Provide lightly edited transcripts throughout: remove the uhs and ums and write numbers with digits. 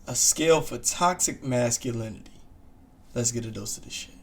A scale for toxic masculinity. Let's get a dose of this shit.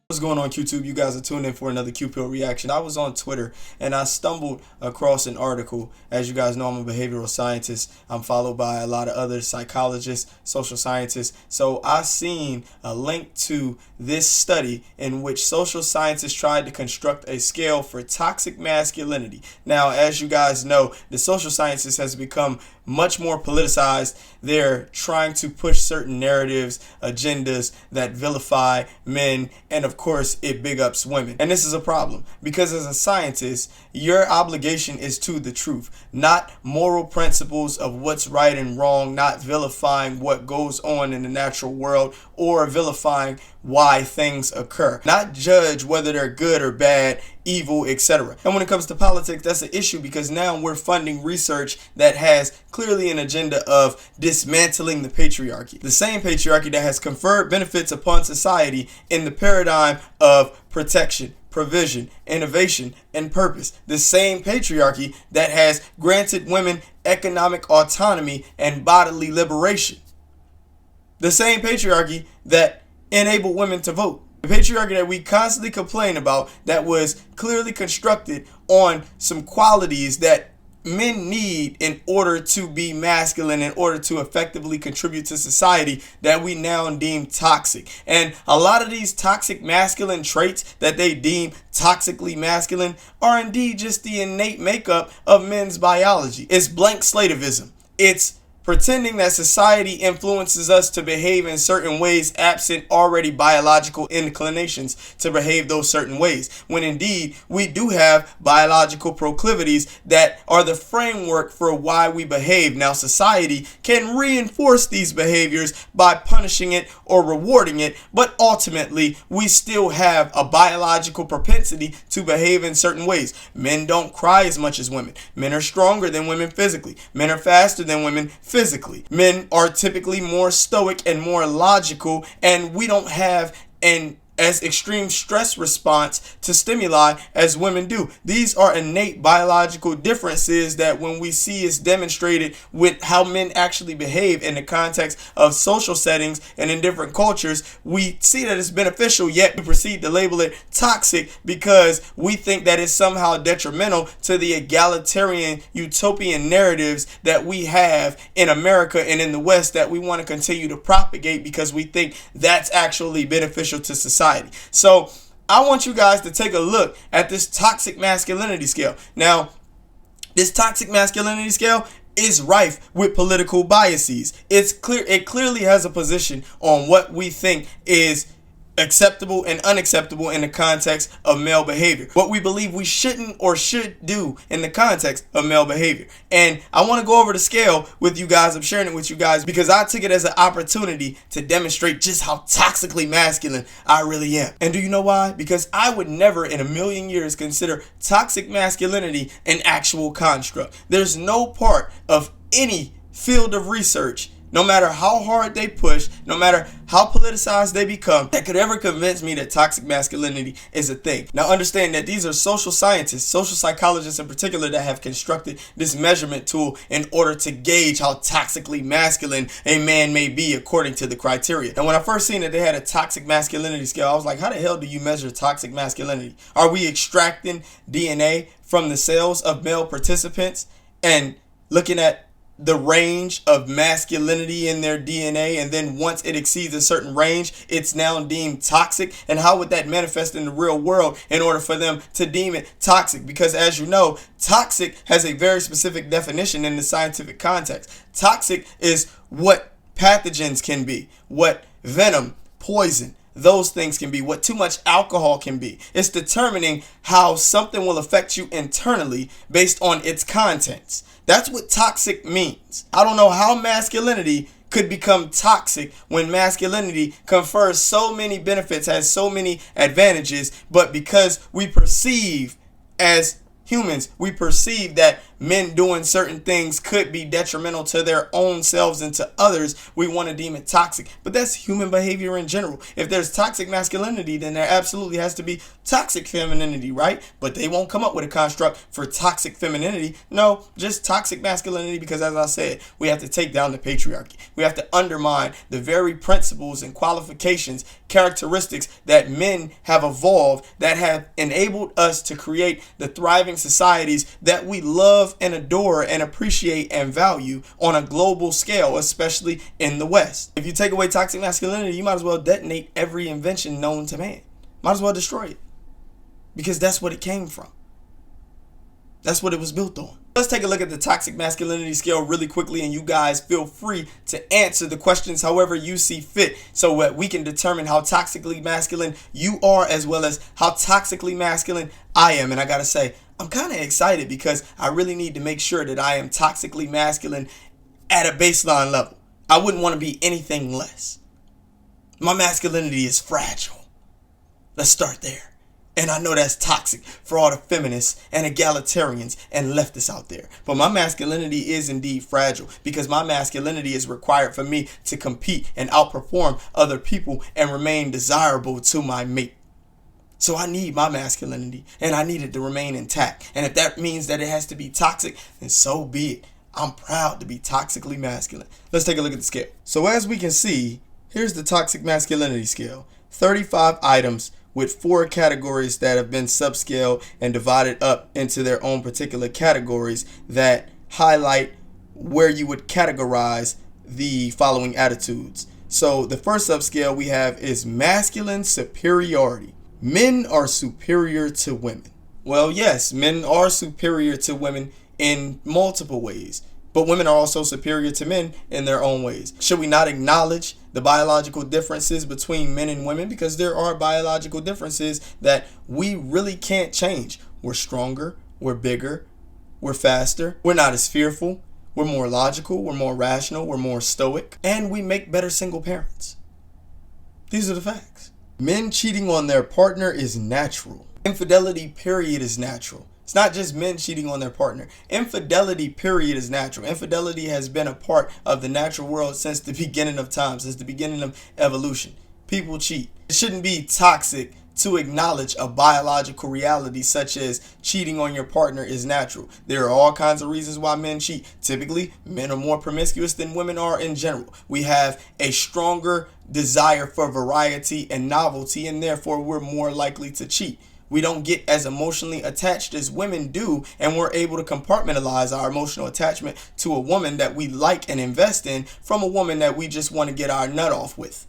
What's going on, YouTube? You guys are tuned in for another Q-Pill reaction. I was on Twitter and I stumbled across an article. As you guys know, I'm a behavioral scientist. I'm followed by a lot of other psychologists, social scientists. So I seen a link to this study in which social scientists tried to construct a scale for toxic masculinity. Now, as you guys know, the social sciences has become much more politicized. They're trying to push certain narratives, agendas that vilify men, and of course it big ups women. And this is a problem because as a scientist, your obligation is to the truth, not moral principles of what's right and wrong, not vilifying what goes on in the natural world or vilifying why things occur, not judge whether they're good or bad, evil, etc. And when it comes to politics, that's an issue because now we're funding research that has clearly an agenda of dismantling the patriarchy. The same patriarchy that has conferred benefits upon society in the paradigm of protection, provision, innovation, and purpose. The same patriarchy that has granted women economic autonomy and bodily liberation. The same patriarchy that enabled women to vote. The patriarchy that we constantly complain about that was clearly constructed on some qualities that men need in order to be masculine, in order to effectively contribute to society, that we now deem toxic. And a lot of these toxic masculine traits that they deem toxically masculine are indeed just the innate makeup of men's biology. It's blank slateism. It's pretending that society influences us to behave in certain ways absent already biological inclinations to behave those certain ways, when indeed we do have biological proclivities that are the framework for why we behave. Now society can reinforce these behaviors by punishing it or rewarding it, but ultimately we still have a biological propensity to behave in certain ways. Men don't cry as much as women. Men are stronger than women physically. Men are faster than women physically. Men are typically more stoic and more logical, and we don't have an as extreme stress response to stimuli as women do. These are innate biological differences that when we see is demonstrated with how men actually behave in the context of social settings and in different cultures, we see that it's beneficial, yet we proceed to label it toxic because we think that it's somehow detrimental to the egalitarian utopian narratives that we have in America and in the West that we want to continue to propagate because we think that's actually beneficial to society. So I want you guys to take a look at this toxic masculinity scale. Now, this toxic masculinity scale is rife with political biases. It clearly has a position on what we think is acceptable and unacceptable in the context of male behavior, what we believe we shouldn't or should do in the context of male behavior. And I want to go over the scale with you guys. I'm sharing it with you guys because I took it as an opportunity to demonstrate just how toxically masculine I really am. And do you know why? Because I would never in a million years consider toxic masculinity an actual construct. There's no part of any field of research, no matter how hard they push, no matter how politicized they become, that could ever convince me that toxic masculinity is a thing. Now understand that these are social scientists, social psychologists in particular, that have constructed this measurement tool in order to gauge how toxically masculine a man may be according to the criteria. And when I first seen that they had a toxic masculinity scale, I was like, how the hell do you measure toxic masculinity? Are we extracting DNA from the cells of male participants and looking at the range of masculinity in their DNA, and then once it exceeds a certain range, it's now deemed toxic? And how would that manifest in the real world in order for them to deem it toxic? Because as you know, toxic has a very specific definition in the scientific context. Toxic is what pathogens can be, what venom, poison, those things can be, what too much alcohol can be. It's determining how something will affect you internally based on its contents. That's what toxic means. I don't know how masculinity could become toxic when masculinity confers so many benefits, has so many advantages, but because we perceive as humans, we perceive that men doing certain things could be detrimental to their own selves and to others, we want to deem it toxic. But that's human behavior in general. If there's toxic masculinity, then there absolutely has to be toxic femininity, right? But they won't come up with a construct for toxic femininity. No, just toxic masculinity, because as I said, we have to take down the patriarchy. We have to undermine the very principles and qualifications, characteristics that men have evolved that have enabled us to create the thriving societies that we love and adore and appreciate and value on a global scale, especially in the West. If you take away toxic masculinity, you might as well detonate every invention known to man. Might as well destroy it, because that's what it came from. That's what it was built on. Let's take a look at the toxic masculinity scale really quickly, and you guys feel free to answer the questions however you see fit, so that we can determine how toxically masculine you are as well as how toxically masculine I am. And I gotta say, I'm kind of excited because I really need to make sure that I am toxically masculine at a baseline level. I wouldn't want to be anything less. My masculinity is fragile. Let's start there. And I know that's toxic for all the feminists and egalitarians and leftists out there. But my masculinity is indeed fragile, because my masculinity is required for me to compete and outperform other people and remain desirable to my mate. So I need my masculinity, and I need it to remain intact. And if that means that it has to be toxic, then so be it. I'm proud to be toxically masculine. Let's take a look at the scale. So as we can see, here's the toxic masculinity scale. 35 items with 4 categories that have been subscaled and divided up into their own particular categories that highlight where you would categorize the following attitudes. So the first subscale we have is masculine superiority. Men are superior to women. Well, yes, men are superior to women in multiple ways, but women are also superior to men in their own ways. Should we not acknowledge the biological differences between men and women? Because there are biological differences that we really can't change. We're stronger, we're bigger, we're faster, we're not as fearful, we're more logical, we're more rational, we're more stoic, and we make better single parents. These are the facts. Men cheating on their partner is natural. Infidelity, period, is natural. It's not just men cheating on their partner. Infidelity, period, is natural. Infidelity has been a part of the natural world since the beginning of time, since the beginning of evolution. People cheat. It shouldn't be toxic to acknowledge a biological reality such as cheating on your partner is natural. There are all kinds of reasons why men cheat. Typically, men are more promiscuous than women are in general. We have a stronger desire for variety and novelty, and therefore we're more likely to cheat. We don't get as emotionally attached as women do, and we're able to compartmentalize our emotional attachment to a woman that we like and invest in from a woman that we just want to get our nut off with.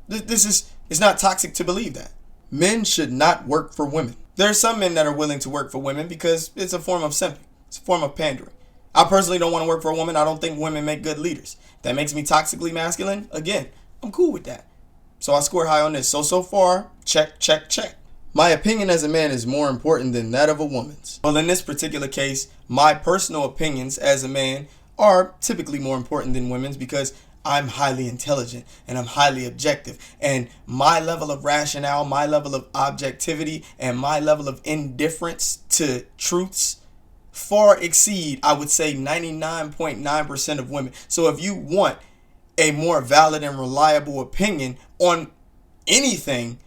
It's not toxic to believe that. Men should not work for women. There are some men that are willing to work for women because it's a form of simping. It's a form of pandering. I personally don't want to work for a woman. I don't think women make good leaders. If that makes me toxically masculine, again, I'm cool with that. So I score high on this. So far, check, check, check. My opinion as a man is more important than that of a woman's. Well, in this particular case, my personal opinions as a man are typically more important than women's because I'm highly intelligent and I'm highly objective, and my level of rationale, my level of objectivity, and my level of indifference to truths far exceed, I would say, 99.9% of women. So if you want a more valid and reliable opinion on anything,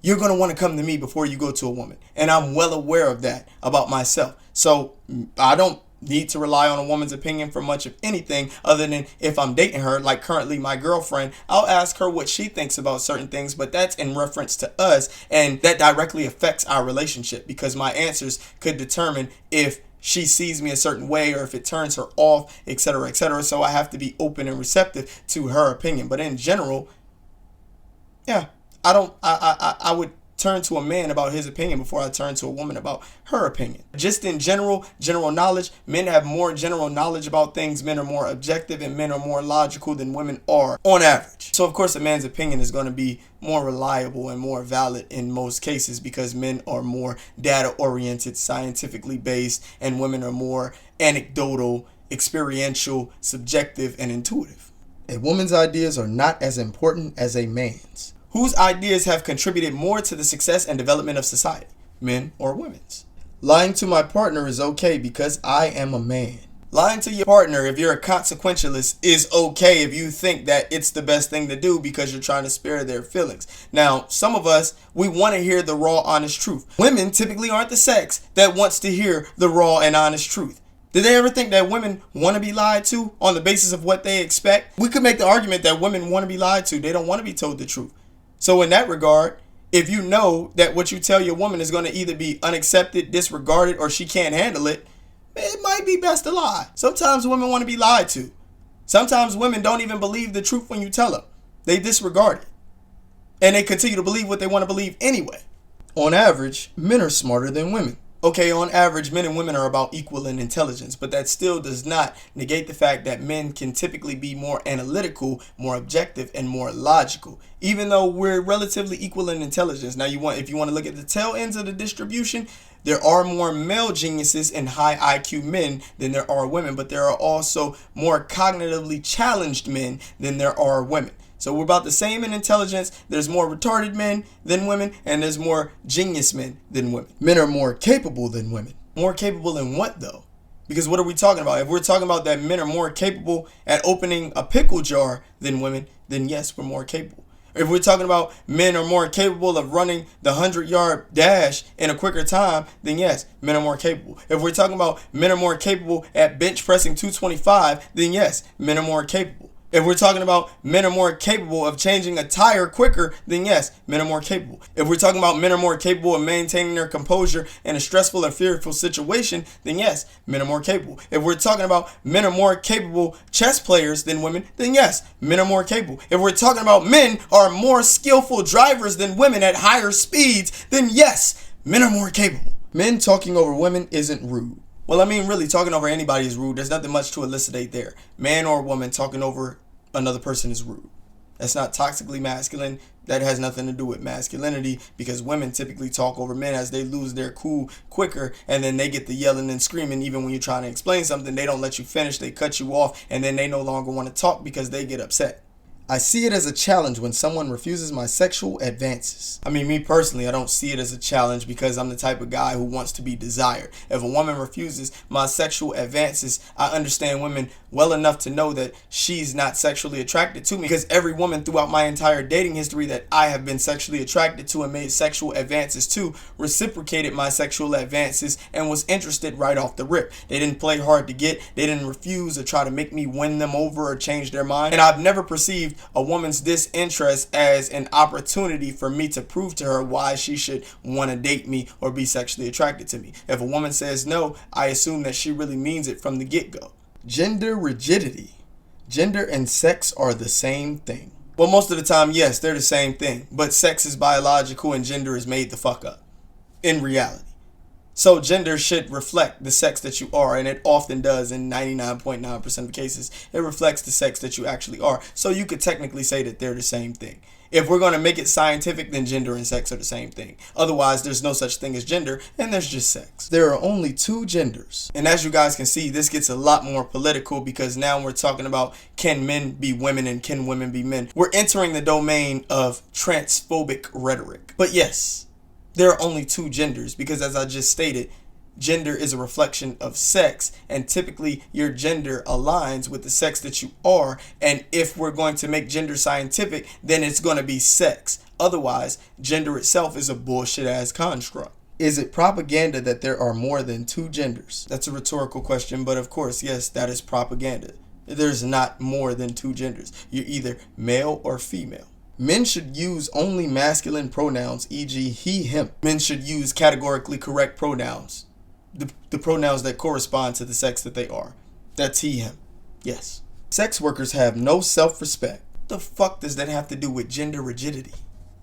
you're going to want to come to me before you go to a woman. And I'm well aware of that about myself. So I don't need to rely on a woman's opinion for much of anything other than if I'm dating her, like currently my girlfriend, I'll ask her what she thinks about certain things, but that's in reference to us, and that directly affects our relationship because my answers could determine if she sees me a certain way or if it turns her off, etc., etc. So I have to be open and receptive to her opinion. But in general, yeah, I would turn to a man about his opinion before I turn to a woman about her opinion. Just in general knowledge, men have more general knowledge about things. Men are more objective and men are more logical than women are on average. So of course a man's opinion is going to be more reliable and more valid in most cases because men are more data oriented, scientifically based, and women are more anecdotal, experiential, subjective, and intuitive. A woman's ideas are not as important as a man's. Whose ideas have contributed more to the success and development of society, men or women's? Lying to my partner is okay because I am a man. Lying to your partner, if you're a consequentialist, is okay if you think that it's the best thing to do because you're trying to spare their feelings. Now, some of us, we want to hear the raw, honest truth. Women typically aren't the sex that wants to hear the raw and honest truth. Did they ever think that women want to be lied to on the basis of what they expect? We could make the argument that women want to be lied to. They don't want to be told the truth. So in that regard, if you know that what you tell your woman is going to either be unaccepted, disregarded, or she can't handle it, it might be best to lie. Sometimes women want to be lied to. Sometimes women don't even believe the truth when you tell them. They disregard it. And they continue to believe what they want to believe anyway. On average, men are smarter than women. Okay, on average, men and women are about equal in intelligence, but that still does not negate the fact that men can typically be more analytical, more objective, and more logical, even though we're relatively equal in intelligence. Now, if you want to look at the tail ends of the distribution, there are more male geniuses and high IQ men than there are women, but there are also more cognitively challenged men than there are women. So we're about the same in intelligence. There's more retarded men than women, and there's more genius men than women. Men are more capable than women. More capable in what, though? Because what are we talking about? If we're talking about that men are more capable at opening a pickle jar than women, then yes, we're more capable. If we're talking about men are more capable of running the 100-yard dash in a quicker time, then yes, men are more capable. If we're talking about men are more capable at bench pressing 225, then yes, men are more capable. If we're talking about men are more capable of changing a tire quicker, then yes, men are more capable. If we're talking about men are more capable of maintaining their composure in a stressful and fearful situation, then yes, men are more capable. If we're talking about men are more capable chess players than women, then yes, men are more capable. If we're talking about men are more skillful drivers than women at higher speeds, then yes, men are more capable. Men talking over women isn't rude. Well, I mean, really, talking over anybody is rude. There's nothing much to elucidate there. Man or woman talking over another person is rude. That's not toxically masculine. That has nothing to do with masculinity, because women typically talk over men as they lose their cool quicker, and then they get the yelling and screaming. Even when you're trying to explain something, they don't let you finish. They cut you off, and then they no longer want to talk because they get upset. I see it as a challenge when someone refuses my sexual advances. I mean, me personally, I don't see it as a challenge because I'm the type of guy who wants to be desired. If a woman refuses my sexual advances, I understand women well enough to know that she's not sexually attracted to me, because every woman throughout my entire dating history that I have been sexually attracted to and made sexual advances to reciprocated my sexual advances and was interested right off the rip. They didn't play hard to get. They didn't refuse or try to make me win them over or change their mind. And I've never perceived a woman's disinterest as an opportunity for me to prove to her why she should want to date me or be sexually attracted to me. If a woman says no, I assume that she really means it from the get-go. Gender rigidity. Gender and sex are the same thing. Well, most of the time, yes, they're the same thing. But sex is biological and gender is made the fuck up in reality. So gender should reflect the sex that you are, and it often does in 99.9% of cases. It reflects the sex that you actually are. So you could technically say that they're the same thing. If we're going to make it scientific, then gender and sex are the same thing. Otherwise, there's no such thing as gender, and there's just sex. There are only two genders. And as you guys can see, this gets a lot more political, because now we're talking about, can men be women and can women be men? We're entering the domain of transphobic rhetoric. But yes, there are only two genders, because as I just stated, gender is a reflection of sex, and typically your gender aligns with the sex that you are. And if we're going to make gender scientific, then it's going to be sex. Otherwise, gender itself is a bullshit ass construct. Is it propaganda that there are more than two genders? That's a rhetorical question, but of course, yes, that is propaganda. There's not more than two genders. You're either male or female. Men should use only masculine pronouns, e.g. he, him. Men should use categorically correct pronouns. The pronouns that correspond to the sex that they are. That's he, him. Yes. Sex workers have no self-respect. What the fuck does that have to do with gender rigidity?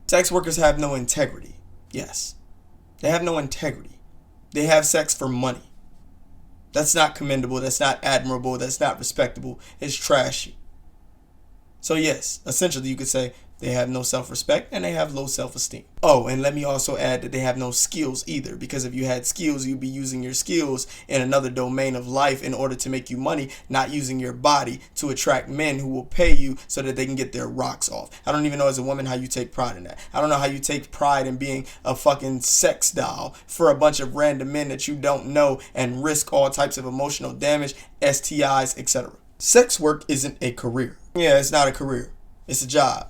Sex workers have no integrity. Yes. They have no integrity. They have sex for money. That's not commendable. That's not admirable. That's not respectable. It's trashy. So yes, essentially you could say they have no self-respect and they have low self-esteem. Oh, and let me also add that they have no skills either, because if you had skills, you'd be using your skills in another domain of life in order to make you money, not using your body to attract men who will pay you so that they can get their rocks off. I don't even know as a woman how you take pride in that. I don't know how you take pride in being a fucking sex doll for a bunch of random men that you don't know and risk all types of emotional damage, STIs, etc. Sex work isn't a career. Yeah, it's not a career. It's a job.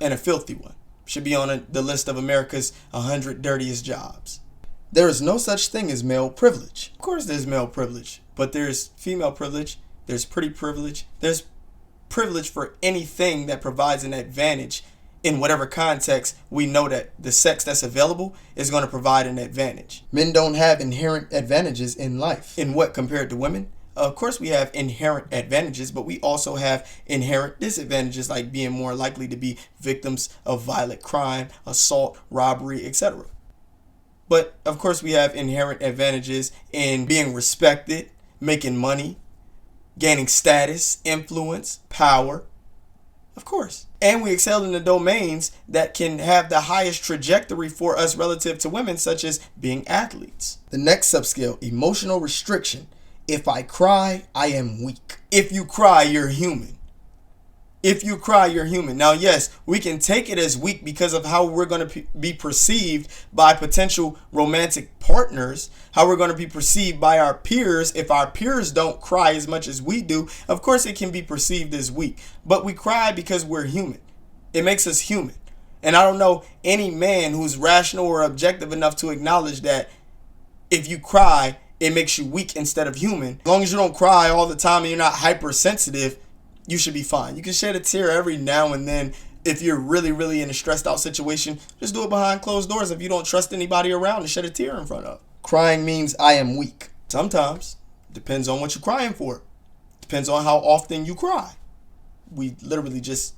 And a filthy one. Should be on the list of America's 100 dirtiest jobs. There is no such thing as male privilege. Of course there's male privilege, but there's female privilege, there's pretty privilege, there's privilege for anything that provides an advantage in whatever context we know that the sex that's available is going to provide an advantage. Men don't have inherent advantages in life. In what compared to women? Of course we have inherent advantages, but we also have inherent disadvantages, like being more likely to be victims of violent crime, assault, robbery, etc. But of course we have inherent advantages in being respected, making money, gaining status, influence, power. Of course. And we excel in the domains that can have the highest trajectory for us relative to women, such as being athletes. The next subscale, emotional restriction. If I cry, I am weak. If you cry, you're human. If you cry, you're human. Now, yes, we can take it as weak because of how we're going to be perceived by potential romantic partners, how we're going to be perceived by our peers. If our peers don't cry as much as we do, of course it can be perceived as weak. But we cry because we're human. It makes us human. And I don't know any man who's rational or objective enough to acknowledge that if you cry, it makes you weak instead of human. As long as you don't cry all the time and you're not hypersensitive, you should be fine. You can shed a tear every now and then if you're really, really in a stressed out situation. Just do it behind closed doors if you don't trust anybody around to shed a tear in front of. Crying means I am weak. Sometimes. Depends on what you're crying for. Depends on how often you cry. We literally just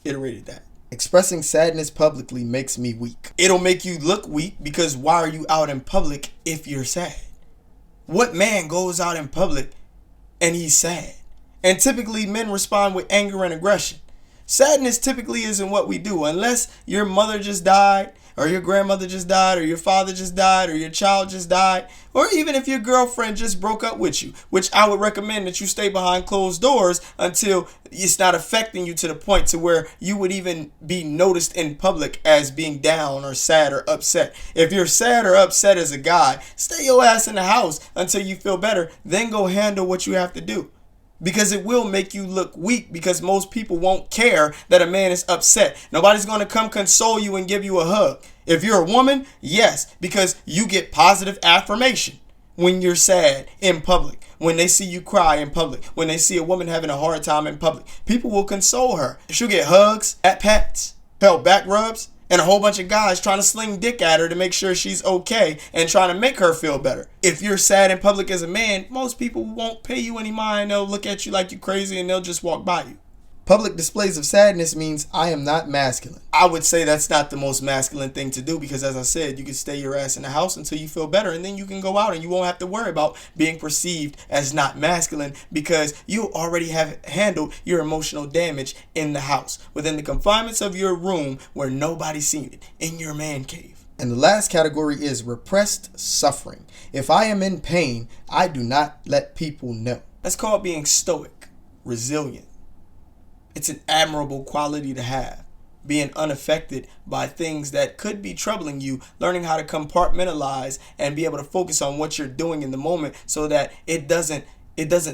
iterated that. Expressing sadness publicly makes me weak. It'll make you look weak because why are you out in public if you're sad? What man goes out in public and he's sad? And typically men respond with anger and aggression. Sadness typically isn't what we do unless your mother just died, or your grandmother just died, or your father just died, or your child just died, or even if your girlfriend just broke up with you, which I would recommend that you stay behind closed doors until it's not affecting you to the point to where you would even be noticed in public as being down or sad or upset. If you're sad or upset as a guy, stay your ass in the house until you feel better, then go handle what you have to do. Because it will make you look weak, because most people won't care that a man is upset. Nobody's going to come console you and give you a hug. If you're a woman, yes, because you get positive affirmation when you're sad in public, when they see you cry in public, when they see a woman having a hard time in public. People will console her. She'll get hugs, at pats, hell, back rubs, and a whole bunch of guys trying to sling dick at her to make sure she's okay and trying to make her feel better. If you're sad in public as a man, most people won't pay you any mind. They'll look at you like you're crazy and they'll just walk by you. Public displays of sadness means I am not masculine. I would say that's not the most masculine thing to do, because as I said, you can stay your ass in the house until you feel better, and then you can go out and you won't have to worry about being perceived as not masculine, because you already have handled your emotional damage in the house, within the confinements of your room where nobody's seen it, in your man cave. And the last category is repressed suffering. If I am in pain, I do not let people know. That's called being stoic, resilient. It's an admirable quality to have. Being unaffected by things that could be troubling you, learning how to compartmentalize and be able to focus on what you're doing in the moment so that it doesn't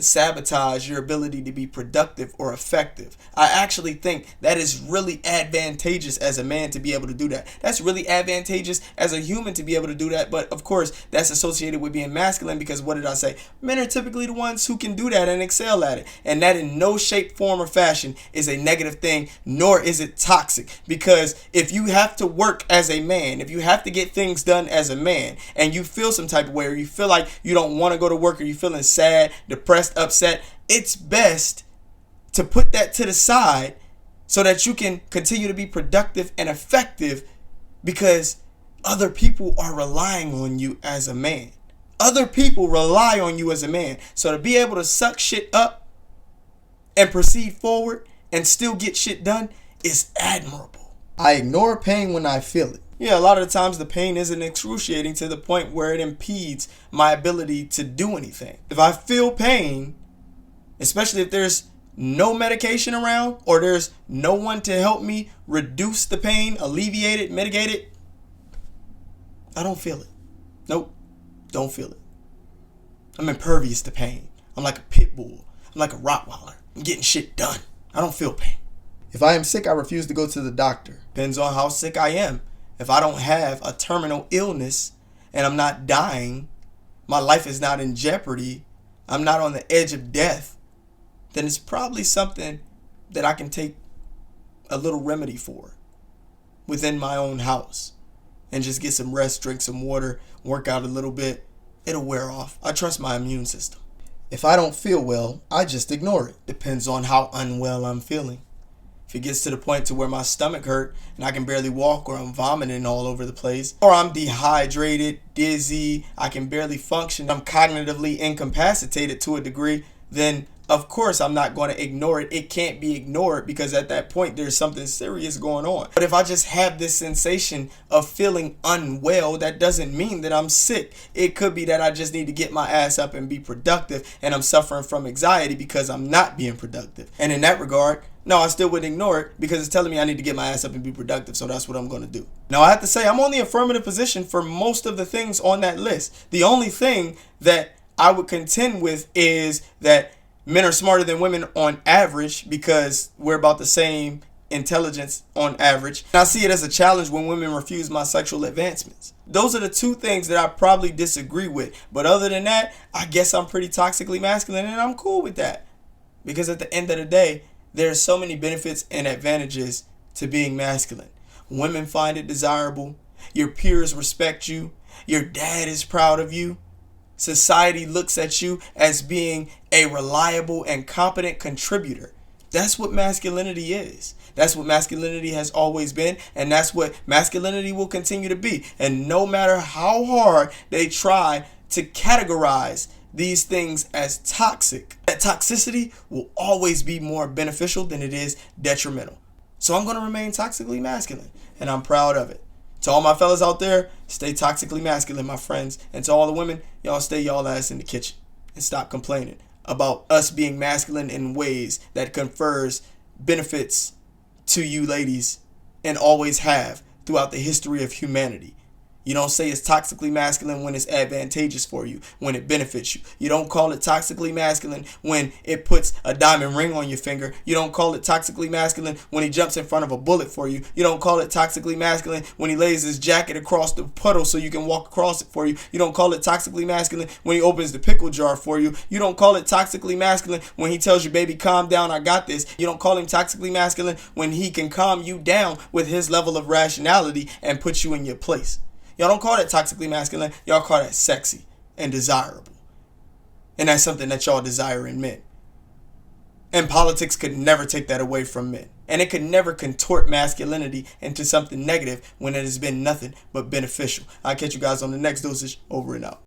sabotage your ability to be productive or effective. I actually think that is really advantageous as a man to be able to do that. That's really advantageous as a human to be able to do that. But of course, that's associated with being masculine, because what did I say? Men are typically the ones who can do that and excel at it. And that in no shape, form, or fashion is a negative thing, nor is it toxic. Because if you have to work as a man, if you have to get things done as a man, and you feel some type of way, or you feel like you don't want to go to work, or you're feeling sad, depressed, upset, it's best to put that to the side so that you can continue to be productive and effective, because other people are relying on you as a man. Other people rely on you as a man. So to be able to suck shit up and proceed forward and still get shit done is admirable. I ignore pain when I feel it. Yeah, a lot of the times the pain isn't excruciating to the point where it impedes my ability to do anything. If I feel pain, especially if there's no medication around or there's no one to help me reduce the pain, alleviate it, mitigate it, I don't feel it. Nope, don't feel it. I'm impervious to pain. I'm like a pit bull. I'm like a Rottweiler. I'm getting shit done. I don't feel pain. If I am sick, I refuse to go to the doctor. Depends on how sick I am. If I don't have a terminal illness and I'm not dying, my life is not in jeopardy, I'm not on the edge of death, then it's probably something that I can take a little remedy for within my own house and just get some rest, drink some water, work out a little bit. It'll wear off. I trust my immune system. If I don't feel well, I just ignore it. Depends on how unwell I'm feeling. If it gets to the point to where my stomach hurt and I can barely walk, or I'm vomiting all over the place, or I'm dehydrated, dizzy, I can barely function, I'm cognitively incapacitated to a degree, then of course I'm not going to ignore it. It can't be ignored because at that point there's something serious going on. But if I just have this sensation of feeling unwell, that doesn't mean that I'm sick. It could be that I just need to get my ass up and be productive, and I'm suffering from anxiety because I'm not being productive. And in that regard, no, I still wouldn't ignore it because it's telling me I need to get my ass up and be productive, so that's what I'm going to do. Now, I have to say I'm on the affirmative position for most of the things on that list. The only thing that I would contend with is that men are smarter than women on average because we're about the same intelligence on average. And I see it as a challenge when women refuse my sexual advancements. Those are the two things that I probably disagree with. But other than that, I guess I'm pretty toxically masculine, and I'm cool with that. Because at the end of the day, there are so many benefits and advantages to being masculine. Women find it desirable. Your peers respect you. Your dad is proud of you. Society looks at you as being a reliable and competent contributor. That's what masculinity is. That's what masculinity has always been, and that's what masculinity will continue to be. And no matter how hard they try to categorize these things as toxic, that toxicity will always be more beneficial than it is detrimental. So I'm going to remain toxically masculine, and I'm proud of it. To all my fellas out there, stay toxically masculine, my friends. And to all the women, y'all stay y'all ass in the kitchen and stop complaining about us being masculine in ways that confers benefits to you ladies and always have throughout the history of humanity. You don't say it's toxically masculine when it's advantageous for you, when it benefits you. You don't call it toxically masculine when it puts a diamond ring on your finger. You don't call it toxically masculine when he jumps in front of a bullet for you. You don't call it toxically masculine when he lays his jacket across the puddle so you can walk across it for you. You don't call it toxically masculine when he opens the pickle jar for you. You don't call it toxically masculine when he tells you, baby, calm down, I got this. You don't call him toxically masculine when he can calm you down with his level of rationality and put you in your place. Y'all don't call that toxically masculine. Y'all call that sexy and desirable. And that's something that y'all desire in men. And politics could never take that away from men. And it could never contort masculinity into something negative when it has been nothing but beneficial. I'll catch you guys on the next dosage. Over and out.